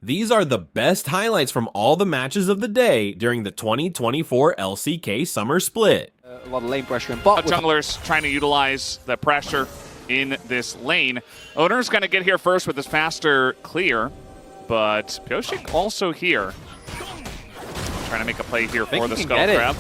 These are the best highlights from all the matches of the day during the 2024 LCK Summer Split. A lot of lane pressure in bot. Junglers trying to utilize the pressure in this lane. Owner's going to get here first with his faster clear, but Pyoshik also here. Trying to make a play here for the skull grab.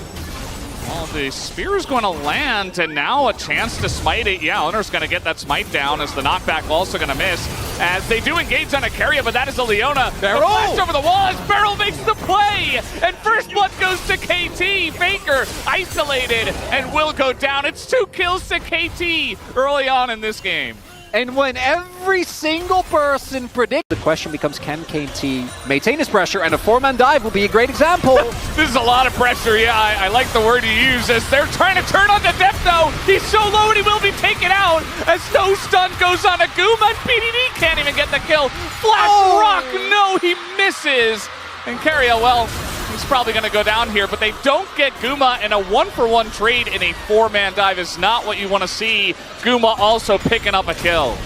Well, the spear is going to land, and now a chance to smite it. Yeah, Owner's going to get that smite down as the knockback also going to miss. As they do engage on a carrier, but that is a Leona. Barrel! Flash over the wall as Barrel makes the play! And first blood goes to KT. Faker isolated and will go down. It's 2 kills to KT early on in this game. And when every single person predicts, the question becomes, can KT maintain his pressure? And a 4-man dive will be a great example. This is a lot of pressure. Yeah, I like the word you use as they're trying to turn on the depth though. He's so low and he will be taken out as no stun goes on Aguma and PDD can't even get the kill. Flash rock, no, he misses. And Carrier, well, he's probably going to go down here, but they don't get Guma, and a 1-for-1 trade in a 4-man dive is not what you want to see. Guma also picking up a kill.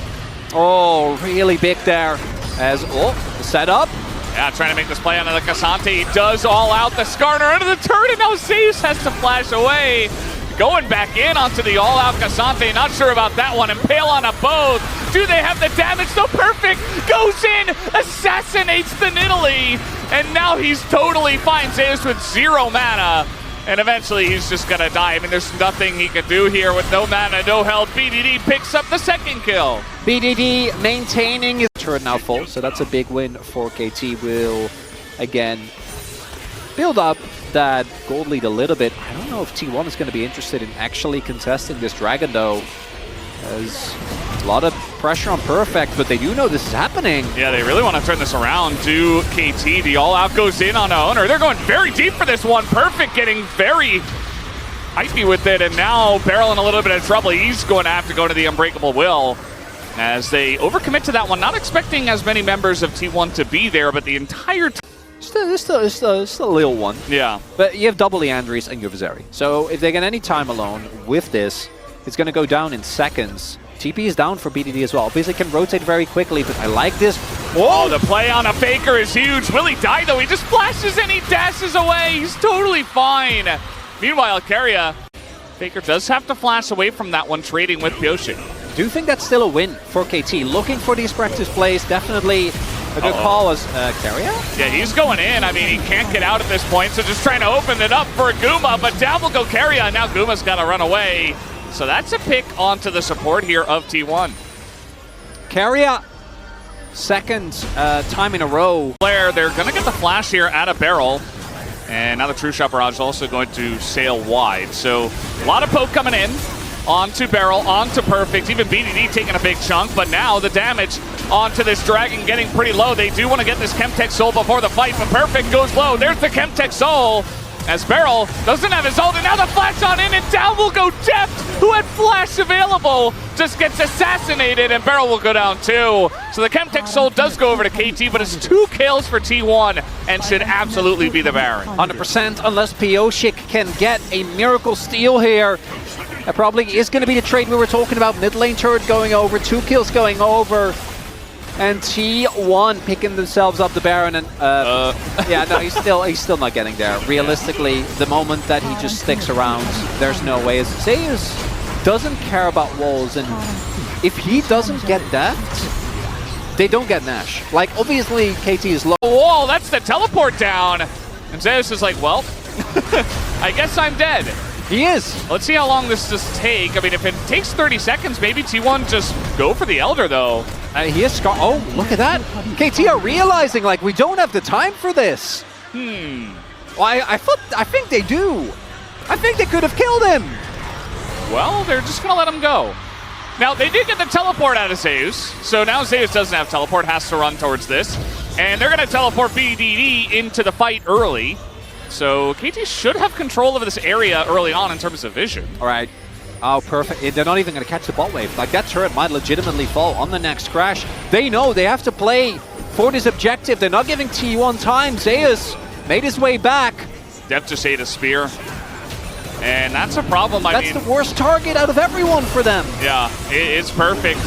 Oh, really big there. As, the setup. Yeah, trying to make this play onto the Cassante. He does all out the Skarner under the turret, and now Zeus has to flash away. Going back in onto the all-out Cassante. Not sure about that one. Impale on a both. Do they have the damage? So perfect. Goes in, assassinates the Nidalee, and now he's totally fine. Zeus with 0 mana. And eventually he's just gonna die. I mean, there's nothing he can do here with no mana, no health. BDD picks up the 2nd kill. BDD maintaining his turret now full, so that's a big win for KT. Will, again, build up that gold lead a little bit. I don't know if T1 is going to be interested in actually contesting this dragon, though. There's a lot of pressure on Perfect, but they do know this is happening. Yeah, they really want to turn this around. Do KT, the all-out goes in on Owner. They're going very deep for this one. Perfect getting very hypey with it, and now Barrel in a little bit of trouble. He's going to have to go to the Unbreakable Will as they overcommit to that one. Not expecting as many members of T1 to be there, but the entire time. Still a little one. Yeah. But you have double Leandries and you have Zeri. So if they get any time alone with this, it's going to go down in seconds. TP is down for BDD as well. Obviously can rotate very quickly, but I like this. Whoa, the play on a Faker is huge. Will he die though? He just flashes and he dashes away. He's totally fine. Meanwhile, Carrier, Faker does have to flash away from that one, trading with Pyoshik. Do you think that's still a win for KT? Looking for these practice plays, definitely a good call as Carrier? Yeah, he's going in. I mean, he can't get out at this point, so just trying to open it up for Guma, but down will go Carrier, and now Guma's got to run away. So that's a pick onto the support here of T1. Carrier, 2nd time in a row. They're going to get the flash here at a Barrel, and now the True Shot Barrage is also going to sail wide. So a lot of poke coming in. Onto Barrel, onto Perfect, even BDD taking a big chunk, but now the damage onto this Dragon getting pretty low. They do want to get this Chemtech Soul before the fight, but Perfect goes low. There's the Chemtech Soul as Barrel doesn't have his ult, and now the flash on in, and down will go Deft, who had flash available, just gets assassinated, and Barrel will go down too. So the Chemtech Soul does go over to KT, but it's 2 kills for T1 and should absolutely be the Baron. 100% unless Pyoshik can get a miracle steal here. That probably is going to be the trade we were talking about. Mid lane turret going over, 2 kills going over. And T1 picking themselves up the Baron. And yeah, no, he's still not getting there. Realistically, the moment that he just sticks around, there's no way. Zeus doesn't care about walls, and if he doesn't get Deft, they don't get Nash. Like, obviously, KT is low. Whoa, that's the teleport down. And Zeus is like, well, I guess I'm dead. He is. Let's see how long this does take. I mean, if it takes 30 seconds, maybe T1 just go for the Elder, though. He is Scar. Oh, look at that. KT are realizing, like, we don't have the time for this. Well, I think they do. I think they could have killed him. Well, they're just going to let him go. Now, they did get the teleport out of Zeus, so now Zeus doesn't have teleport, has to run towards this. And they're going to teleport BDD into the fight early. So KT should have control over this area early on in terms of vision. All right. Oh, perfect. They're not even going to catch the bot wave. Like, that turret might legitimately fall on the next crash. They know they have to play for this objective. They're not giving T1 time. Zeus made his way back. Deft just ate a spear. And that's a problem. That's the worst target out of everyone for them. Yeah, it's perfect.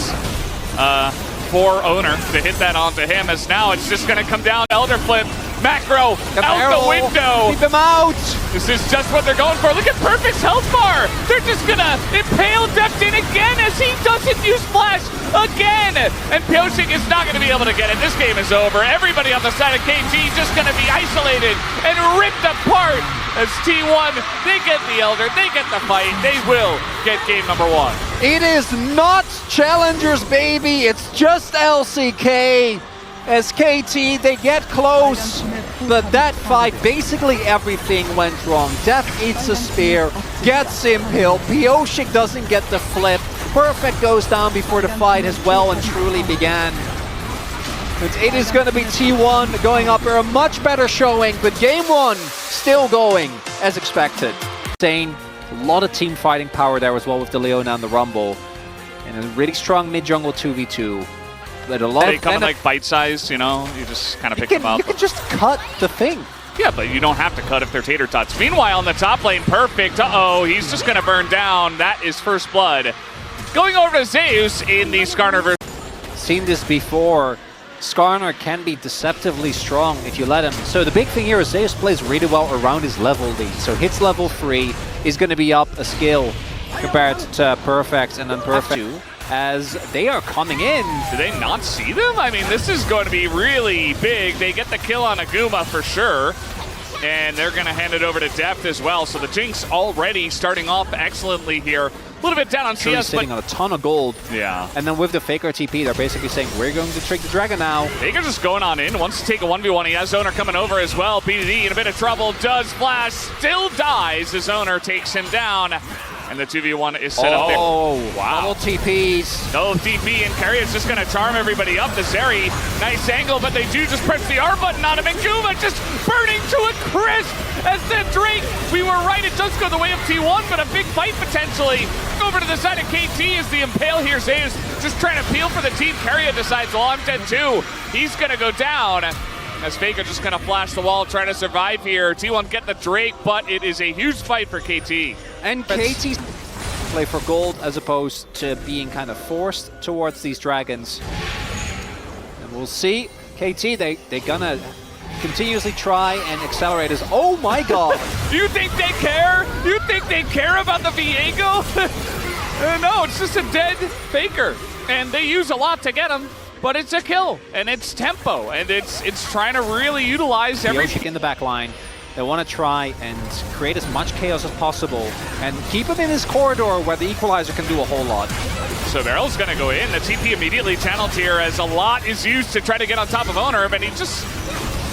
for Owner to hit that onto him, as now it's just going to come down. Elder Flip, macro, out the window. Keep him out. This is just what they're going for. Look at Perfect's health bar. They're just going to impale Deftin again as he doesn't use Flash again. And Pyosik is not going to be able to get it. This game is over. Everybody on the side of KT just going to be isolated and ripped apart as T1, they get the Elder, they get the fight, they will get game number 1. It is not Challengers, baby. It's just LCK. As KT, they get close, but that fight, basically everything went wrong. Def eats a spear, gets impaled, Pyosik doesn't get the flip, Perfect goes down before the fight has well and truly began. But it is going to be T1 going up for a much better showing, but game 1 still going as expected. Insane, a lot of team fighting power there as well with the Leona and the Rumble, and a really strong mid-jungle 2v2. But a lot they of come in like bite-sized, you know, you just kind of pick them up. You can just cut the thing. Yeah, but you don't have to cut if they're tater tots. Meanwhile, on the top lane, Perfect, he's just going to burn down. That is first blood. Going over to Zeus in the Skarner versus... Seen this before. Skarner can be deceptively strong if you let him. So the big thing here is Zeus plays really well around his level lead. So hits level 3 is going to be up a skill compared to Perfect, and then Perfect as they are coming in. Do they not see them? I mean, this is going to be really big. They get the kill on Aguma for sure, and they're going to hand it over to Deft as well. So the Jinx already starting off excellently here. A little bit down on CS, sitting on a ton of gold. Yeah. And then with the Faker TP, they're basically saying, we're going to trick the Dragon now. Faker just going on in, wants to take a 1v1. He has Owner coming over as well. BDD in a bit of trouble, does flash, still dies as Owner takes him down. And the 2v1 is set up there. Oh, wow. Double TPs. No TP, and Carry is just going to charm everybody up. The Zeri, nice angle, but they do just press the R button on him. And Guma just burning to a crisp as the Drake. We were right, it does go the way of T1, but a big fight potentially. Over to the side of KT is the Impale here. Zeus just trying to peel for the team. Carry decides, well, I'm dead too. He's going to go down. As Faker just going to flash the wall, trying to survive here. T1 get the Drake, but it is a huge fight for KT. And KT play for gold as opposed to being kind of forced towards these dragons. And we'll see. KT, they're gonna continuously try and accelerate us. Oh my god! You think they care? You think they care about the Viego? No, it's just a dead Faker. And they use a lot to get him. But it's a kill, and it's tempo, and it's trying to really utilize everything. In the back line, they want to try and create as much chaos as possible and keep him in his corridor where the Equalizer can do a whole lot. So Barrel's going to go in. The TP immediately channeled here as a lot is used to try to get on top of Owner, but he just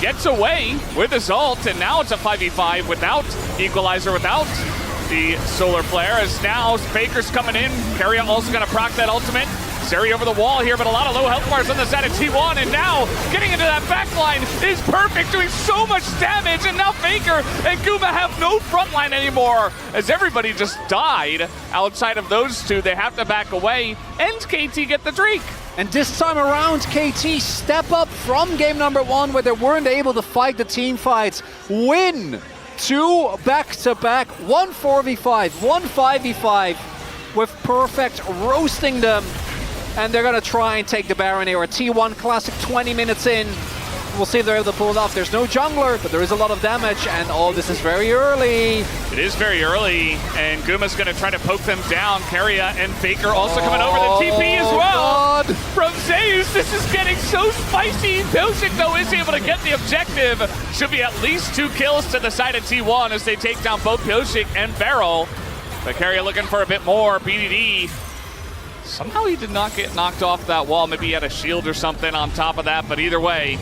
gets away with his ult, and now it's a 5v5 without Equalizer, without the Solar Flare, as now Faker's coming in. Carrier also going to proc that ultimate. Zeri over the wall here, but a lot of low health bars on the side of T1, and now getting into that backline is Perfect, doing so much damage, and now Faker and Guma have no front line anymore, as everybody just died outside of those two. They have to back away, and KT get the Drake. And this time around, KT step up from game number 1, where they weren't able to fight the team fights, win 2 back-to-back, 1 4v5, 1 5v5, with Perfect roasting them. And they're going to try and take the Baron here. A T1 Classic 20 minutes in. We'll see if they're able to pull it off. There's no jungler, but there is a lot of damage. And oh, this is very early. It is very early, and Guma's going to try to poke them down. Karya and Faker also coming over the TP as well. God. From Zeus, this is getting so spicy. Pyosik, though, is able to get the objective. Should be at least 2 kills to the side of T1 as they take down both Pyosik and Barrel. But Karya looking for a bit more. BDD. Somehow he did not get knocked off that wall. Maybe he had a shield or something on top of that, but either way,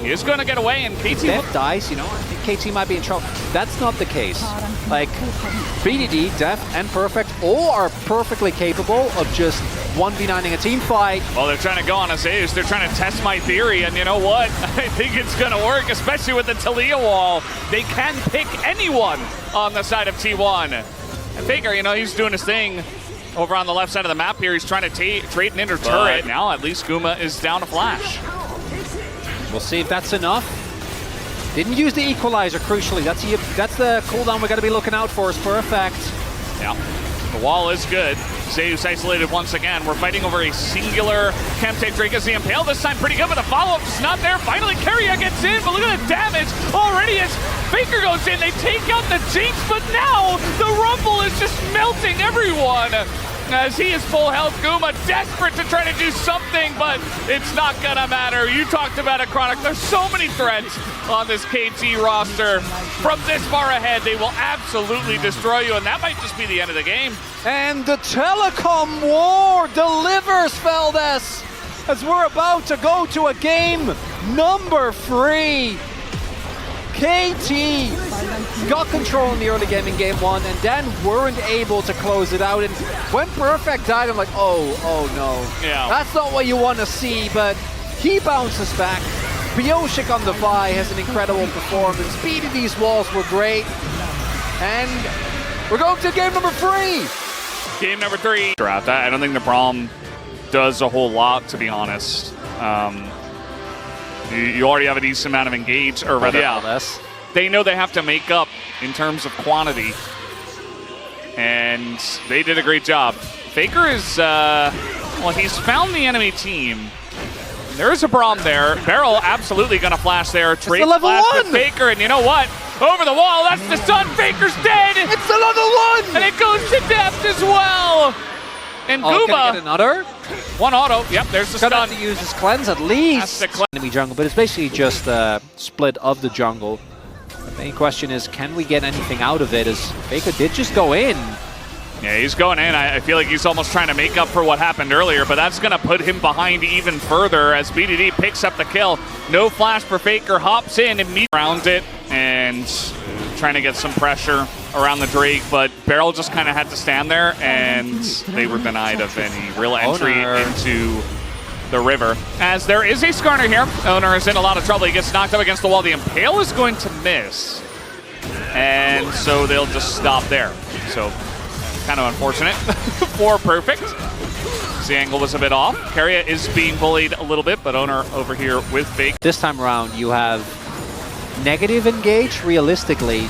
he is going to get away, and KT... Def dies, you know, I think KT might be in trouble. That's not the case. Like, BDD, Def, and Perfect all are perfectly capable of just 1v9ing a team fight. Well, they're trying to go on a Zeus. They're trying to test my theory, and you know what? I think it's going to work, especially with the Talia wall. They can pick anyone on the side of T1. And Faker, you know, he's doing his thing. Over on the left side of the map here, he's trying to trade an inner turret. Now at least Guma is down a flash. We'll see if that's enough. Didn't use the Equalizer, crucially. That's the cooldown we're going to be looking out for is Perfect. Yeah, the wall is good. Zeus isolated once again. We're fighting over a singular Kemte Drake as the Impale. This time pretty good, but the follow-up is not there. Finally, Keria gets in, but look at the damage already as Faker goes in. They take out the Jinx, but now the Rumble is just melting everyone. As he is full health, Guma desperate to try to do something, but it's not gonna matter. You talked about it, Chronic. There's so many threats on this KT roster. From this far ahead, they will absolutely destroy you, and that might just be the end of the game. And the Telecom War delivers, Valdez, as we're about to go to a game number 3. KT got control in the early game in game 1 and then weren't able to close it out. And when Perfect died, I'm like, oh no. Yeah. That's not what you want to see, but he bounces back. Pioshik on the Vi has an incredible performance. BDD's walls were great. And we're going to game number 3. Game number 3. I don't think the Braum does a whole lot, to be honest. You already have a decent amount of engage, or rather, they know they have to make up in terms of quantity, and they did a great job. Faker is, well, he's found the enemy team. There is a Braum there. Beryl absolutely gonna flash there. It's the level 1! Faker, and you know what? Over the wall, that's the stun. Faker's dead! It's the level 1! And it goes to depth as well! And Gonna Guma, get another? one auto. Yep, there's the Gonna stun. have to use his cleanse at least. That's the Enemy jungle, but it's basically just a split of the jungle. The main question is, can we get anything out of it? As Faker did just go in. Yeah, he's going in. I feel like he's almost trying to make up for what happened earlier, but that's going to put him behind even further as BDD picks up the kill. No flash for Faker, hops in, immediately around it, and trying to get some pressure around the Drake, but Beryl just kind of had to stand there, and they were denied of any real entry into the river. As there is a Skarner here. Owner is in a lot of trouble. He gets knocked up against the wall. The Impale is going to miss, and so they'll just stop there. So kind of unfortunate for Perfect. The angle was a bit off. Keria is being bullied a little bit, but Owner over here with Fake. This time around, you have negative engage realistically.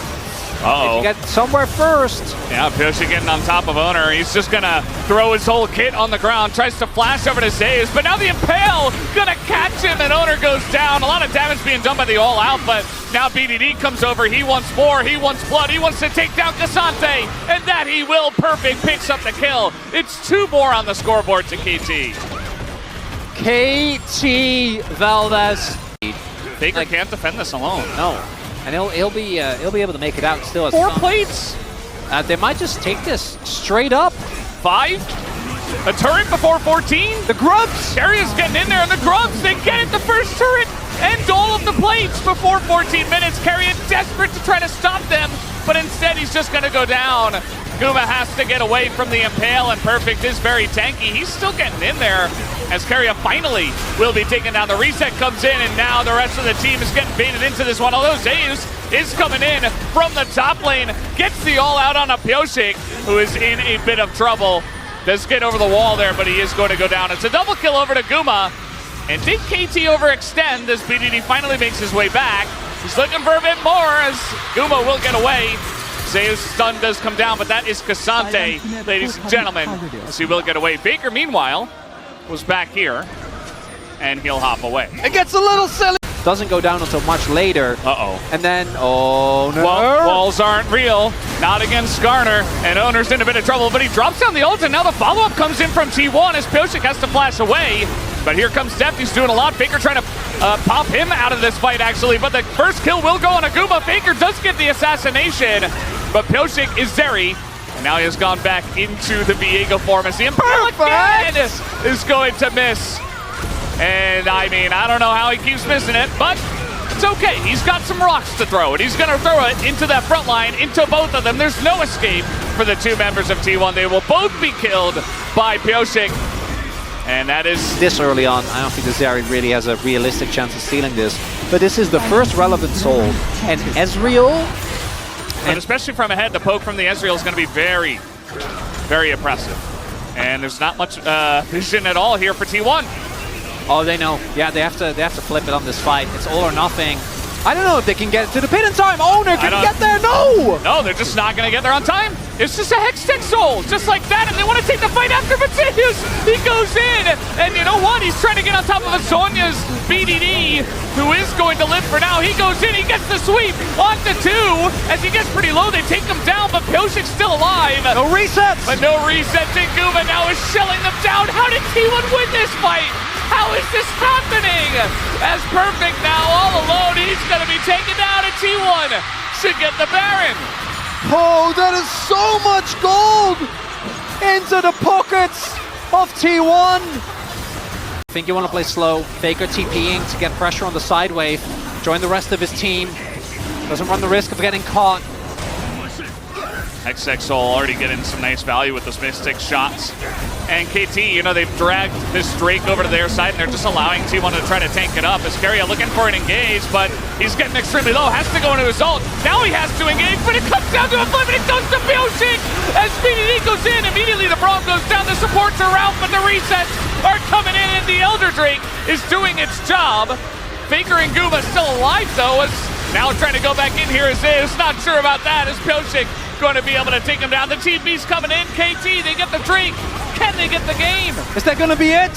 Uh-oh. If you get somewhere first. Yeah, Pioshik getting on top of Owner. He's just gonna throw his whole kit on the ground, tries to flash over to Zeus, but now the Impale gonna catch him and Owner goes down. A lot of damage being done by the All Out, but now BDD comes over. He wants more, he wants blood, he wants to take down Cassante, and that he will. Perfect picks up the kill. It's 2 more on the scoreboard to KT. KT Valdez. Faker can't defend this alone. No. And he'll be able to make it out still. 4 plates. They might just take this straight up. 5. A turret before 14. The Grubs. Keria's getting in there, and the Grubs, they get it. The first turret and all of the plates before 14 minutes. Keria desperate to try to stop them, but instead he's just going to go down. Guma has to get away from the Impale, and Perfect is very tanky. He's still getting in there as Keria finally will be taken down. The reset comes in, and now the rest of the team is getting baited into this one. Although Zeus is coming in from the top lane, gets the all out on a Pioshik, who is in a bit of trouble. Does get over the wall there, but he is going to go down. It's a double kill over to Guma. And did KT overextend as BDD finally makes his way back? He's looking for a bit more as Guma will get away. Zeus' stun does come down, but that is Cassante, ladies and gentlemen, as he will get away. Faker, meanwhile, was back here, and he'll hop away. It gets a little silly. Doesn't go down until much later. Uh-oh. And then, oh no. Well, walls aren't real. Not against Skarner. And Owner's in a bit of trouble, but he drops down the ult, and now the follow-up comes in from T1 as Pioshik has to flash away. But here comes Deft. He's doing a lot. Faker trying to pop him out of this fight, actually. But the first kill will go on Aguma. Faker does get the assassination, but Pioshik is Zeri. And now he has gone back into the Viego form as the Impale again is going to miss. And I mean, I don't know how he keeps missing it, but it's okay. He's got some rocks to throw, and he's going to throw it into that front line, into both of them. There's no escape for the 2 members of T1. They will both be killed by Pioshik. And that is... This early on, I don't think the Zeri really has a realistic chance of stealing this. But this is the first relevant soul. And Ezreal... And especially from ahead, the poke from the Ezreal is going to be very, very oppressive. And there's not much vision at all here for T1. Oh, they know. Yeah, they have to flip it on this fight. It's all or nothing. I don't know if they can get to the pit in time. Owner can get there. No! No, they're just not going to get there on time. It's just a Hextech Soul, just like that, and they want to take the fight after Mateus. He goes in, and you know what? He's trying to get on top of a Sonya's BDD, who is going to live for now. He goes in, he gets the sweep onto 2. As he gets pretty low, they take him down, but Pioshik's still alive. No resets! But no resets, and Guma now is shelling them down. How did T1 win this fight? How is this happening? As Perfect now all alone, he's going to be taken down, and T1 should get the Baron. Oh, that is so much gold into the pockets of T1. I think you want to play slow. Faker TPing to get pressure on the side wave. Join the rest of his team. Doesn't run the risk of getting caught. Hextech Soul already getting some nice value with those Mystic shots. And KT, you know, they've dragged this Drake over to their side, and they're just allowing T1 to try to tank it up. Ascaria looking for an engage, but he's getting extremely low, has to go into his ult. Now he has to engage, but it comes down to a flip, and it goes to Pioshik! As BDD goes in, immediately the Braum goes down, the supports are out, but the resets are coming in, and the Elder Drake is doing its job. Faker and Guma still alive, though, as now trying to go back in here. Is not sure about that, as Pioshik going to be able to take him down. The TP's coming in. KT, they get the Drake. Can they get the game? Is that going to be it?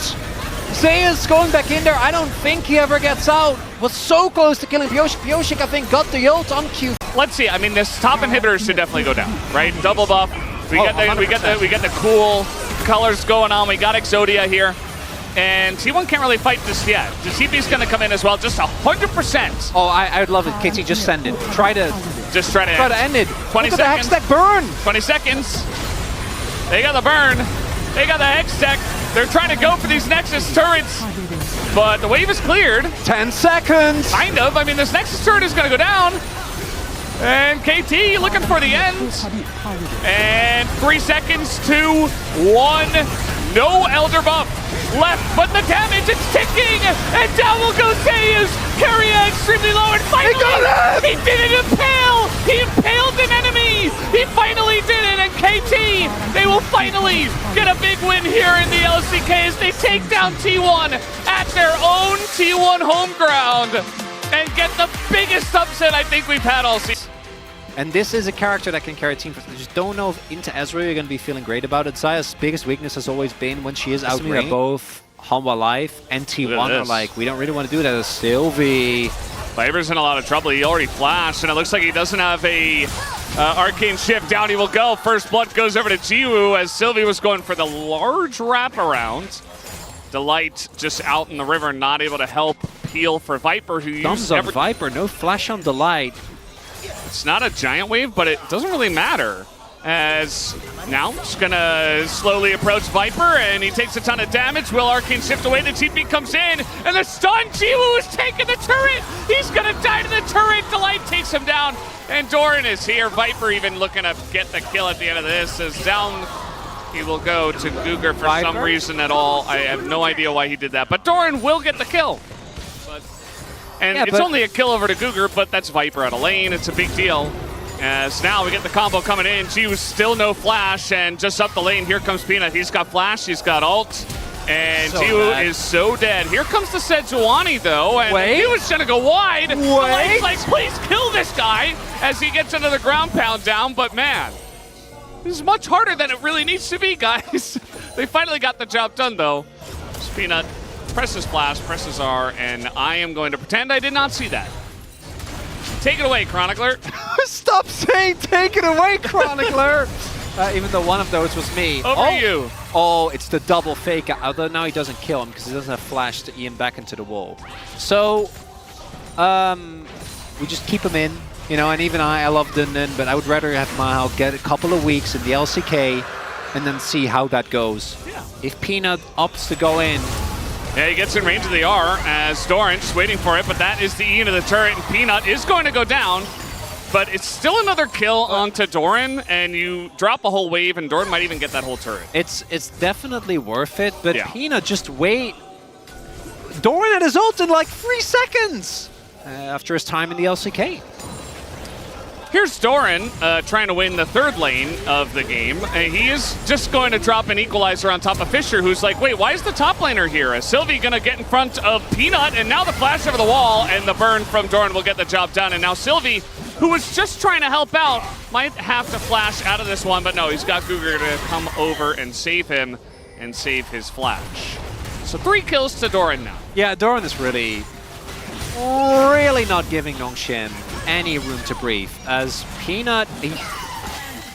Zeus going back in there. I don't think he ever gets out. Was so close to killing Pioshik. Pioshik, I think, got the ult on Q. Let's see. I mean, this top inhibitor should definitely go down, right? Double buff. We get the cool colors going on. We got Exodia here. And T1 can't really fight this yet. The TP's going to come in as well, just 100%. Oh, I would love it. KT, just send it. Try to end it. 20 Look seconds. At the Hextech burn. 20 seconds. They got the burn. They got the Hextech. They're trying to go for these Nexus turrets, but the wave is cleared. 10 seconds. Kind of. I mean, this Nexus turret is going to go down. And KT looking for the end. And 3 seconds to 1. No Elder buff left, but the damage is ticking. And down will go Zeus. Keria extremely low, and finally he did it impale. He impaled an enemy. He finally did it, and KT, they will finally get a big win here in the LCK as they take down T1 at their own T1 home ground and get the biggest upset I think we've had all season. And this is a character that can carry a team. I just don't know if into Ezreal you're going to be feeling great about it. Zaya's biggest weakness has always been when she is outranged. Both Hanwha Life and T1 are like, we don't really want to do that as Sylvie. Viper's in a lot of trouble. He already flashed, and it looks like he doesn't have a arcane shift. Down he will go. First blood goes over to Jiwoo as Sylvie was going for the large wraparound. Delight just out in the river, not able to help peel for Viper, who uses on Viper, no flash on Delight. It's not a giant wave, but it doesn't really matter. As now just gonna slowly approach Viper, and he takes a ton of damage. Will arcane shift away, the TP comes in, and the stun, Jiwoo is taking the turret! He's gonna die to the turret, Delight takes him down, and Doran is here. Viper even looking to get the kill at the end of this, as down he will go to Guger for some reason at all. I have no idea why he did that, but Doran will get the kill. It's only a kill over to Guger, but that's Viper out of lane. It's a big deal. As now we get the combo coming in. Jiwoo still no flash, and just up the lane, here comes Peanut. He's got flash, he's got ult, and Jiwoo is so dead. Here comes the Sejuani, though, and he was gonna go wide. Light's like, please kill this guy, as he gets another ground pound down, but man, this is much harder than it really needs to be, guys. They finally got the job done, though. Peanut presses flash, presses R, and I am going to pretend I did not see that. Take it away, Chronicler. Stop saying take it away, Chronicler. Even though one of those was me. Over you. Oh, it's the double fake. Although now he doesn't kill him because he doesn't have flash to Ian back into the wall. So, we just keep him in. You know, and even I love Dunden, but I would rather have Mahal get a couple of weeks in the LCK and then see how that goes. Yeah. If Peanut opts to go in, yeah, he gets in range of the R as Doran just waiting for it, but that is the E into the turret, and Peanut is going to go down, but it's still another kill onto Doran, and you drop a whole wave, and Doran might even get that whole turret. It's definitely worth it, but Peanut, just wait. Doran had his ult in like 3 seconds after his time in the LCK. Here's Doran trying to win the third lane of the game. He is just going to drop an equalizer on top of Fisher, who's like, wait, why is the top laner here? Is Sylvie going to get in front of Peanut? And now the flash over the wall, and the burn from Doran will get the job done. And now Sylvie, who was just trying to help out, might have to flash out of this one. But no, he's got Guger to come over and save him and save his flash. So 3 kills to Doran now. Yeah, Doran is really not giving Nongshim any room to breathe. As Peanut,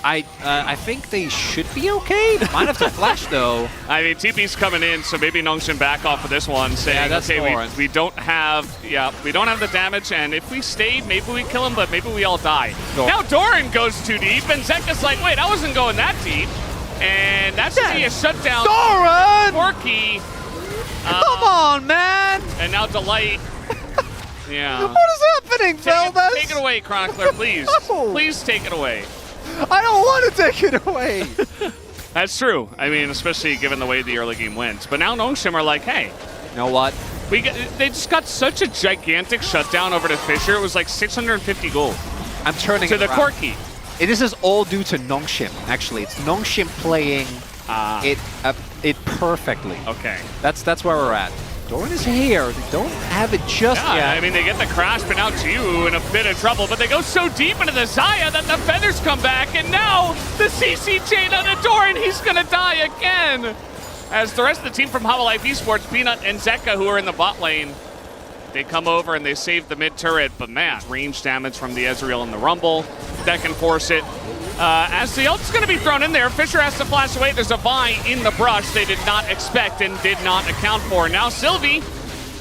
I think they should be okay. They might have to flash though. I mean, TP's coming in, so maybe Nongshim back off of this one, saying, okay, we don't have the damage, and if we stayed, maybe we kill him, but maybe we all die. Now Doran goes too deep, and Zeka's like, wait, I wasn't going that deep. And that's going to be a shutdown. Doran! Corky. Come on, man! And now Delight. Yeah. What is happening, Veldas? Take it away, Chronicler, please. No. Please take it away. I don't want to take it away. That's true. I mean, especially given the way the early game went. But now Nongshim are like, hey. You know what? They just got such a gigantic shutdown over to Fisher. It was like 650 gold. I'm turning to it the around. Corky. This is all due to Nongshim, actually. It's Nongshim playing it perfectly. Okay. That's where we're at. Doran is here. They don't have it just yet. I mean, they get the crash, but now Jiwoo in a bit of trouble. But they go so deep into the Xayah that the feathers come back, and now the CC chain on a Doran. He's going to die again. As the rest of the team from Hanwha Life Esports, Peanut and Zeka, who are in the bot lane, they come over and they save the mid turret. But man, range damage from the Ezreal and the Rumble that can force it. As the ult's going to be thrown in there, Fisher has to flash away. There's a Vi in the brush they did not expect and did not account for. Now Sylvie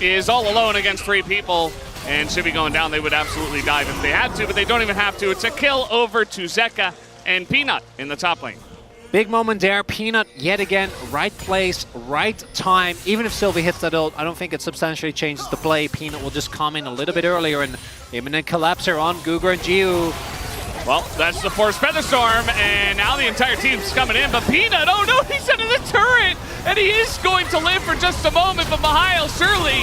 is all alone against 3 people and should be going down. They would absolutely dive if they had to, but they don't even have to. It's a kill over to Zeka and Peanut in the top lane. Big moment there. Peanut, yet again, right place, right time. Even if Sylvie hits that ult, I don't think it substantially changes the play. Peanut will just come in a little bit earlier and imminent collapser on Guger and Jiwoo. Well, that's the forced Feather Storm, and now the entire team's coming in, but Peanut, oh no, he's under the turret, and he is going to live for just a moment, but Mihail, surely,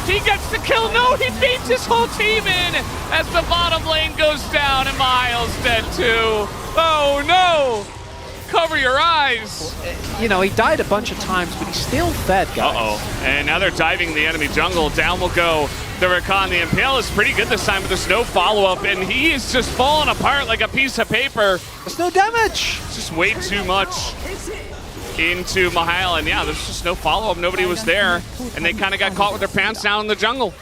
he gets the kill. No, he beats his whole team in as the bottom lane goes down, and Mihail's dead too. Oh no! Cover your eyes. You know, he died a bunch of times, but he's still fed, guys. Uh-oh. And now they're diving the enemy jungle. Down will go the Rakan. The Impale is pretty good this time, but there's no follow-up, and he is just falling apart like a piece of paper. There's no damage. It's just way too much into Mihail, and yeah, there's just no follow-up. Nobody was there, and they kind of got caught with their pants down in the jungle.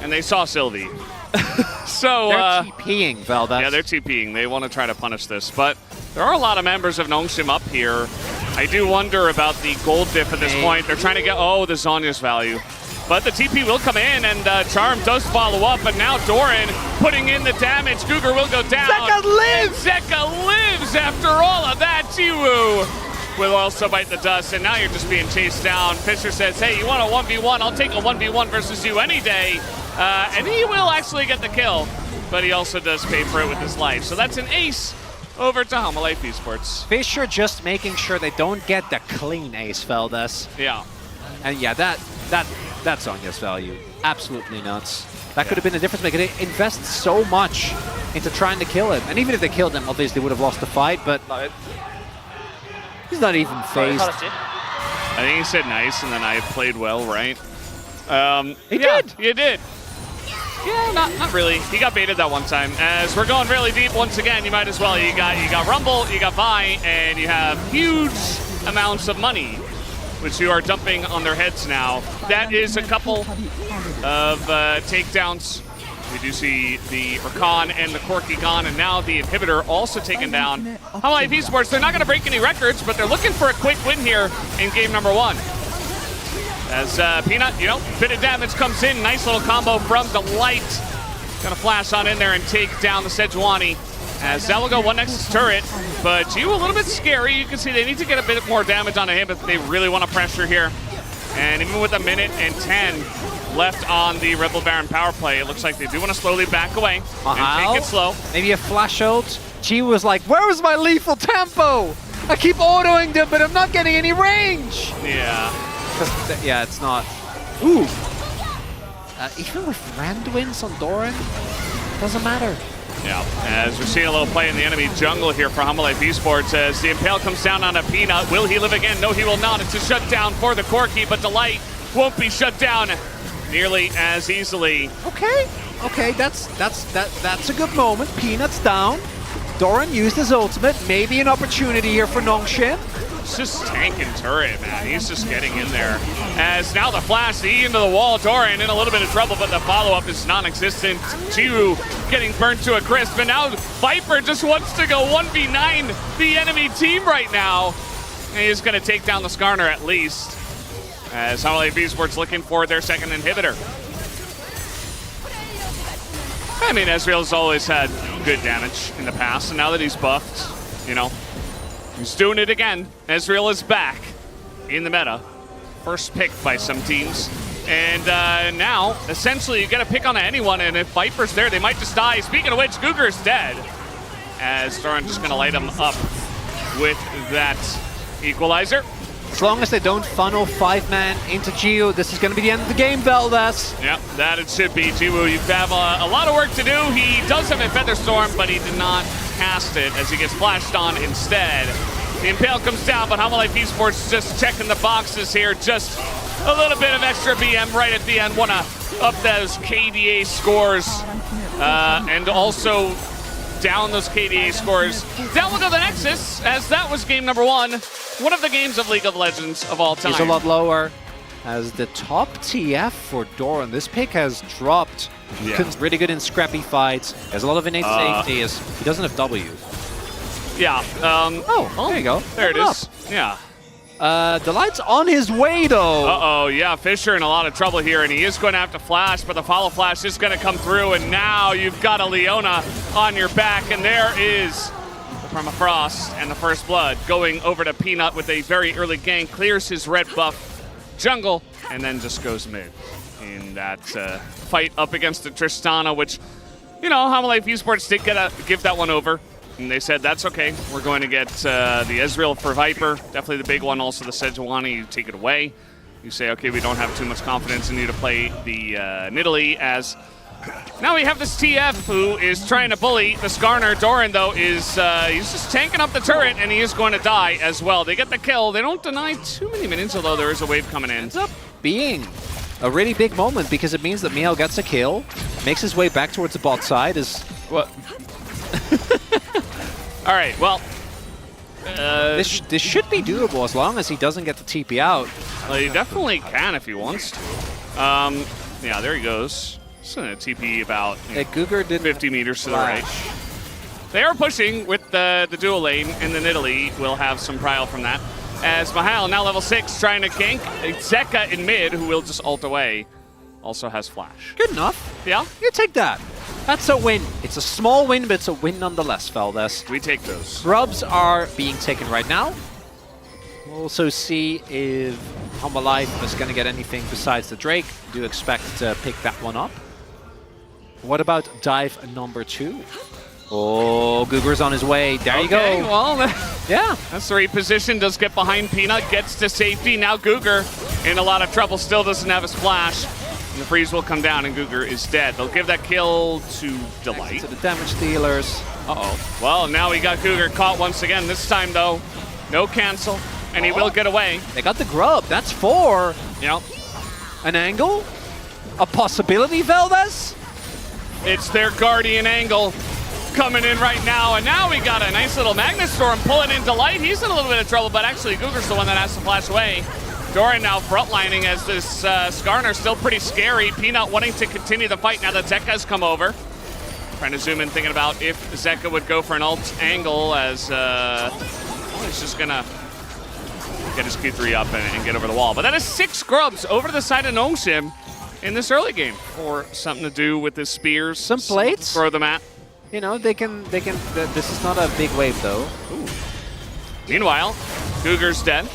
And they saw Sylvie. So they're TPing, Veldas. Yeah, they're TPing. They want to try to punish this, but there are a lot of members of Nongshim up here. I do wonder about the gold diff at this point. They're trying to get, the Zhonya's value. But the TP will come in, and Charm does follow up, but now Doran putting in the damage. Guger will go down. Zeka lives! Zeka lives after all of that. Jiwoo will also bite the dust, and now you're just being chased down. Fisher says, hey, you want a 1v1? I'll take a 1v1 versus you any day. And he will actually get the kill, but he also does pay for it with his life. So that's an ace over to Hanwha Life Esports. Fisher just making sure they don't get the clean ace, Veldas. Yeah. And yeah, that's Sonya's value. Absolutely nuts. That could have been the difference maker. They invest so much into trying to kill him. And even if they killed him, obviously they would have lost the fight, but he's not even phased. I think he said nice, and then I played well, right? He did. You did. Yeah, not really. He got baited that one time. As we're going really deep once again, you might as well. You got Rumble, you got Vi, and you have huge amounts of money, which you are dumping on their heads now. That is a couple of takedowns. We do see the Rakan and the Corky gone, and now the Inhibitor also taken down. Hanwha Life Esports, they're not going to break any records, but they're looking for a quick win here in game number 1. As Peanut, bit of damage comes in. Nice little combo from Delight. Gonna flash on in there and take down the Sejuani. As that will go one next to turret. But Jiwoo a little bit scary. You can see they need to get a bit more damage onto him if they really want to pressure here. And even with a minute and 10 left on the Rebel Baron power play, it looks like they do want to slowly back away and take it slow. Maybe a flash ult. Jiwoo was like, where was my lethal tempo? I keep autoing them, but I'm not getting any range. Yeah. Yeah, it's not. Ooh. Even with Rand wins on Doran, Doesn't matter. Yeah, as we're seeing a little play in the enemy jungle here for Hanwha Life Esports as the Impale comes down on a Peanut. Will he live again? No, he will not. It's a shutdown for the Corki, but Delight won't be shut down nearly as easily. Okay, that's a good moment. Peanut's down. Doran used his ultimate. Maybe an opportunity here for Nongshim. It's just tanking turret, man. He's just getting in there. As now the flash, the E into the wall. Doran in a little bit of trouble, but the follow-up is non-existent. Jiwoo getting burnt to a crisp, and now Viper just wants to go 1v9 the enemy team right now. And he's going to take down the Skarner at least. As Hanwha Life Esports looking for their second inhibitor. I mean, Ezreal's always had good damage in the past, and now that he's buffed, you know, he's doing it again. Ezreal is back in the meta. First pick by some teams. And now, essentially, you get a pick on anyone, and if Viper's there, they might just die. Speaking of which, Guger's dead. As Doran just going to light him up with that equalizer. As long as they don't funnel 5-man into Jiwoo, this is going to be the end of the game, Veldes. Yep, that it should be. Jiwoo, you have a lot of work to do. He does have a Featherstorm, but he did not cast it as he gets flashed on instead. The Impale comes down, but Hanwha Life Esports just checking the boxes here. Just a little bit of extra BM right at the end. Want to up those KDA scores and also down those KDA scores. Down will go the Nexus, as that was game number 1. One of the games of League of Legends of all time. He's a lot lower. As the top TF for Doran, this pick has dropped. Yeah. Really good in scrappy fights. Has a lot of innate safety. He doesn't have W. Yeah. There you go. There it is. Yeah. Delight's on his way, though. Uh-oh, yeah, Fisher in a lot of trouble here, and he is going to have to flash, but the follow flash is going to come through, and now you've got a Leona on your back, and there is the Permafrost and the First Blood going over to Peanut with a very early gank, clears his red buff jungle, and then just goes mid in that fight up against the Tristana, which, you know, Hanwha Life Esports did give that one over. And they said, that's okay. We're going to get the Ezreal for Viper. Definitely the big one. Also the Sejuani, you take it away. You say, okay, we don't have too much confidence in you to play the Nidalee, as now we have this TF who is trying to bully the Skarner. Doran, though, is he's just tanking up the turret, and he is going to die as well. They get the kill. They don't deny too many minions, although there is a wave coming in. Ends up being a really big moment because it means that Miel gets a kill, makes his way back towards the bot side. What? All right, well, this should be doable as long as he doesn't get the TP out. Well, he definitely can if he wants to. Yeah, there he goes. Just gonna TP about Guger did 50 meters to the right. They are pushing with the dual lane, and the Nidalee will have some prile from that. As Mahal, now level 6, trying to gank Zeka in mid, who will just ult away. Also has flash. Good enough. Yeah? You take that. That's a win. It's a small win, but it's a win nonetheless, Veldes. We take those. Grubs are being taken right now. We'll also see if Hanwha Life is going to get anything besides the Drake. Do expect to pick that one up. What about dive number 2? Oh, Guger's on his way. There you go. Well, yeah. That's the reposition. Does get behind Peanut, gets to safety. Now Guger in a lot of trouble, still doesn't have a splash. And the freeze will come down, and Guger is dead. They'll give that kill to Delight. To the damage dealers. Uh-oh. Well, now we got Guger caught once again. This time, though, no cancel, and he will get away. They got the grub. That's 4. Yep. An angle? A possibility, Veldes? It's their Guardian angle coming in right now, and now we got a nice little Magnus Storm pulling in Delight. He's in a little bit of trouble, but actually Guger's the one that has to flash away. Doran now frontlining as this Skarner still pretty scary. Peanut wanting to continue the fight now that Zeka's come over. Trying to zoom in, thinking about if Zeka would go for an ult angle, as he's just gonna get his Q3 up and get over the wall. But that is 6 grubs over to the side of Nongshim in this early game, or something to do with his spears. Some plates. Throw them at. You know, they can. This is not a big wave, though. Ooh. Meanwhile, Guger's dead.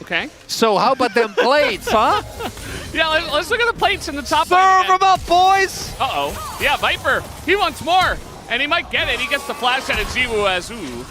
Okay. So how about them plates, huh? Yeah, let's look at the plates in the top. Serve them up, boys! Uh-oh. Yeah, Viper, he wants more, and he might get it. He gets the flash out of Jiwoo as, ooh,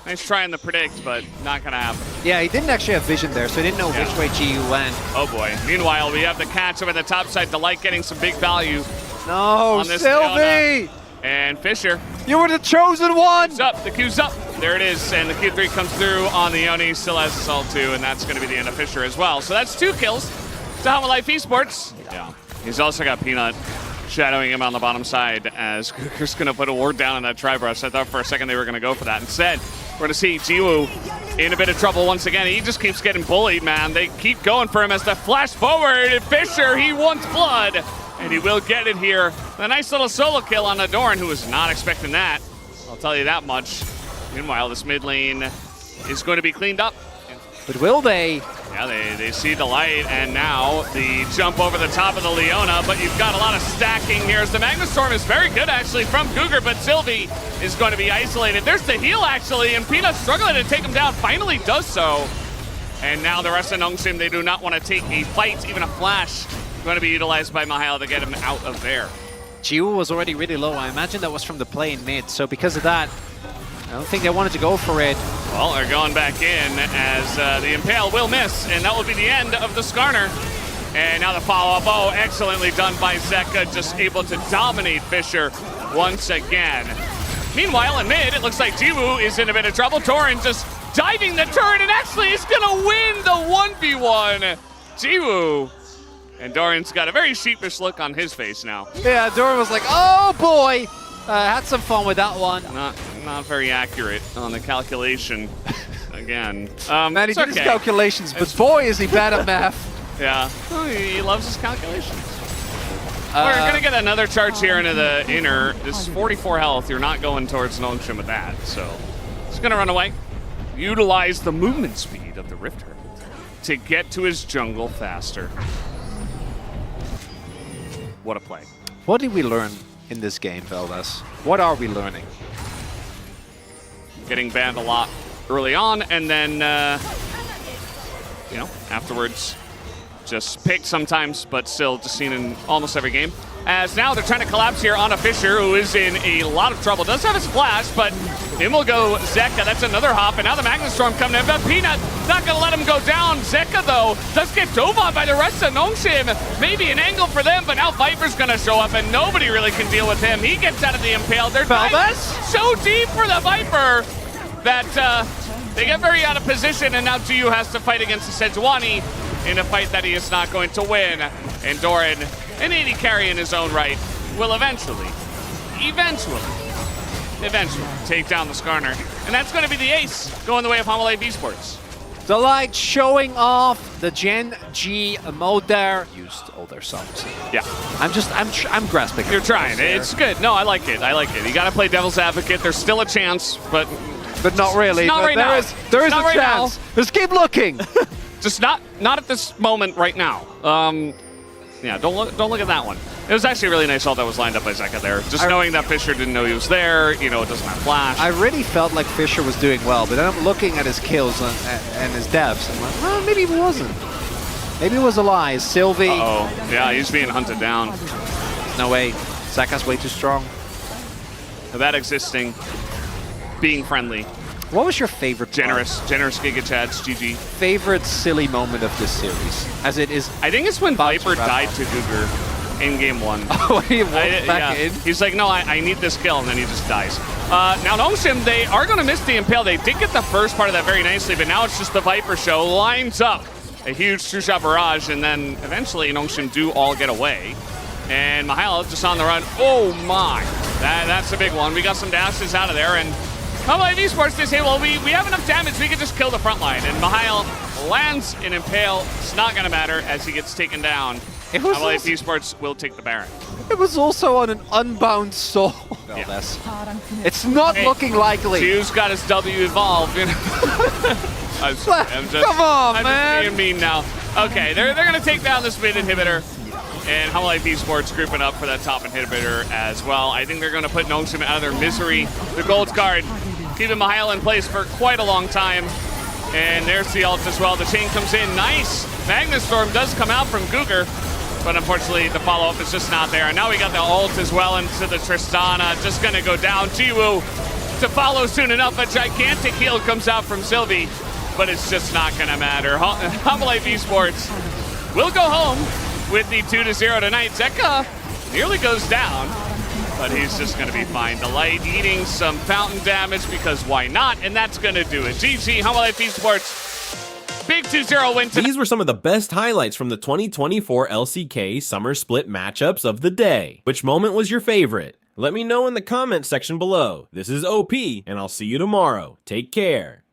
nice try in the predict, but not gonna happen. Yeah, he didn't actually have vision there, so he didn't know which way GU went. Oh boy. Meanwhile, we have the catch over the top side. Delight getting some big value. No, On this Sylvie! And Fisher. You were the chosen one! It's up. The Q's up. There it is. And the Q3 comes through on the Yoni. Still has Assault 2, and that's going to be the end of Fisher as well. So that's 2 kills to Hanwha Life Esports. Yeah. He's also got Peanut shadowing him on the bottom side as Cougar's going to put a ward down on that Tri-Brush. I thought for a second they were going to go for that. Instead, we're going to see Jiwoo in a bit of trouble once again. He just keeps getting bullied, man. They keep going for him as the flash forward. Fisher, he wants blood, and he will get it here. A nice little solo kill on Adoran, who was not expecting that. I'll tell you that much. Meanwhile, this mid lane is going to be cleaned up. But will they? Yeah, they see the light, and now the jump over the top of the Leona, but you've got a lot of stacking here. As the Magnastorm is very good, actually, from Cougar, but Sylvie is going to be isolated. There's the heal, actually, and Peanut struggling to take him down, finally does so. And now the rest of Nongshim, they do not want to take a fight, even a flash, going to be utilized by Mihail to get him out of there. GU was already really low. I imagine that was from the play in mid, so because of that, I don't think they wanted to go for it. Well, they're going back in as the Impale will miss, and that will be the end of the Skarner. And now the follow-up. Oh, excellently done by Zeka, just able to dominate Fisher once again. Meanwhile, in mid, it looks like Jiwoo is in a bit of trouble. Torin just diving the turret and actually is going to win the 1v1. Jiwoo. And Doran's got a very sheepish look on his face now. Yeah, Doran was like, oh boy! Had some fun with that one. Not very accurate on the calculation. Again. Man, he did his calculations, but boy is he bad at math. Yeah, well, he loves his calculations. We're going to get another charge here into the inner. This is 44 health. You're not going towards Nongshim with that, so he's going to run away. Utilize the movement speed of the Rift Herald to get to his jungle faster. What a play. What did we learn in this game, Veldas? What are we learning? Getting banned a lot early on, and then, afterwards, just picked sometimes, but still just seen in almost every game. As now they're trying to collapse here on a Fisher, who is in a lot of trouble. Does have his flash, but in will go Zeka. That's another hop, and now the Magnastorm coming in. But Peanut not going to let him go down. Zeka, though, does get dove on by the rest of Nongshim. Maybe an angle for them, but now Viper's going to show up, and nobody really can deal with him. He gets out of the Impale. They're so deep for the Viper that they get very out of position, and now GU has to fight against the Sejuani in a fight that he is not going to win. And Doran, an 80 carry in his own right, will eventually take down the Skarner. And that's going to be the ace going the way of Hanwha Life Esports. Delight showing off the Gen G mode there. Used all their subs. Yeah. I'm grasping. You're trying. It's good. No, I like it. You got to play devil's advocate. There's still a chance, but not really. Not right now. There is a chance. Just keep looking. Just not at this moment right now. Yeah, don't look at that one. It was actually a really nice ult that was lined up by Zeka there. Just knowing that Fisher didn't know he was there, it doesn't have flash. I really felt like Fisher was doing well, but then I'm looking at his kills and his deaths. I'm like, well, maybe he wasn't. Maybe it was a lie. Sylvie. Yeah, he's being hunted down. No way. Zeka's way too strong. That existing, being friendly. What was your favorite Generous Giga Chads, GG. Favorite silly moment of this series? As it is. I think it's when Viper died to Cougar in game 1. Oh, he walked back in? He's like, no, I need this kill, and then he just dies. Now Nongshim, they are going to miss the Impale. They did get the first part of that very nicely, but now it's just the Viper show. Lines up a huge two-shot barrage, and then eventually Nongshim do all get away. And Mihail just on the run. Oh my, that's a big one. We got some dashes out of there, and Hanwha Life Esports, they say, well, we have enough damage, we can just kill the front line. And Mihail lands an Impale. It's not going to matter as he gets taken down. Hanwha Life Esports will take the Baron. It was also on an unbound soul. Yeah. It's not looking likely. Q's got his W evolved. I'm just, come on, man. I'm just being mean now. Okay, they're going to take down this mid inhibitor. And Hanwha Life Esports grouping up for that top inhibitor as well. I think they're going to put Nongshim out of their misery. The gold card, keeping Mihail in place for quite a long time. And there's the ult as well. The chain comes in. Nice. Magnastorm does come out from Cougar, but unfortunately the follow-up is just not there. And now we got the ult as well into the Tristana. Just going to go down. Jiwoo to follow soon enough. A gigantic heal comes out from Sylvie. but it's just not going to matter. Hanwha Life Esports will go home with the 2-0 tonight. Zeka nearly goes down, but he's just going to be fine. Delight eating some fountain damage because why not? And that's going to do it. GG, Hanwha Life Esports. Big 2-0 win tonight. These were some of the best highlights from the 2024 LCK Summer Split matchups of the day. Which moment was your favorite? Let me know in the comments section below. This is OP, and I'll see you tomorrow. Take care.